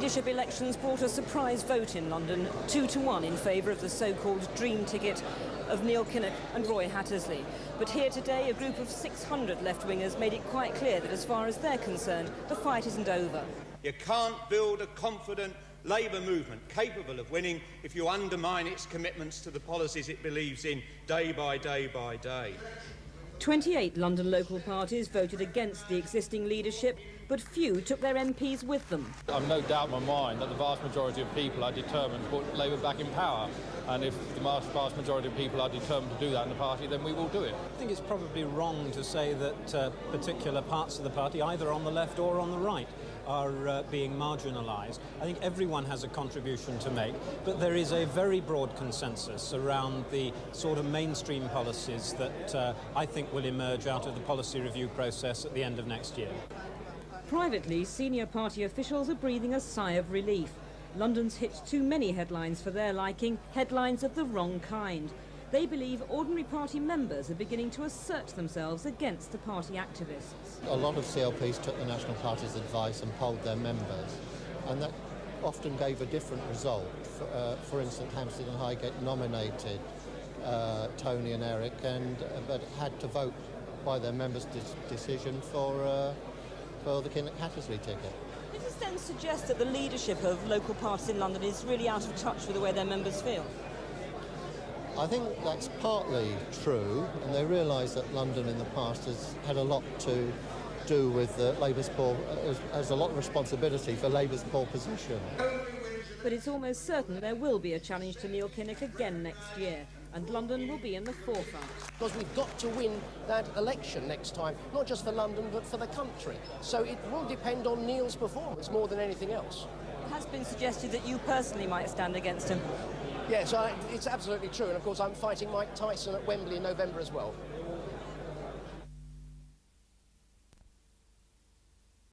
leadership elections brought a surprise vote in London, 2-1 in favour of the so-called dream ticket of Neil Kinnock and Roy Hattersley. But here today, a group of 600 left-wingers made it quite clear that as far as they're concerned, the fight isn't over. You can't build a confident Labour movement capable of winning if you undermine its commitments to the policies it believes in day by day by day. 28 London local parties voted against the existing leadership, but few took their MPs with them. I've no doubt in my mind that the vast majority of people are determined to put Labour back in power. And if the vast majority of people are determined to do that in the party, then we will do it. I think it's probably wrong to say that particular parts of the party, either on the left or on the right, are being marginalised. I think everyone has a contribution to make, but there is a very broad consensus around the sort of mainstream policies that I think will emerge out of the policy review process at the end of next year. Privately, senior party officials are breathing a sigh of relief. London's hit too many headlines for their liking, headlines of the wrong kind. They believe ordinary party members are beginning to assert themselves against the party activists. A lot of CLPs took the National Party's advice and polled their members, and that often gave a different result. For instance, Hampstead and Highgate nominated Tony and Eric, but had to vote by their members' decision for the Kinnock-Hattersley ticket. Does this then suggest that the leadership of local parties in London is really out of touch with the way their members feel? I think that's partly true, and they realise that London in the past has had a lot to do with Labour's poor, has a lot of responsibility for Labour's poor position. But it's almost certain there will be a challenge to Neil Kinnock again next year, and London will be in the forefront. Because we've got to win that election next time, not just for London but for the country. So it will depend on Neil's performance more than anything else. It has been suggested that you personally might stand against him. Yes, it's absolutely true, and of course I'm fighting Mike Tyson at Wembley in November as well.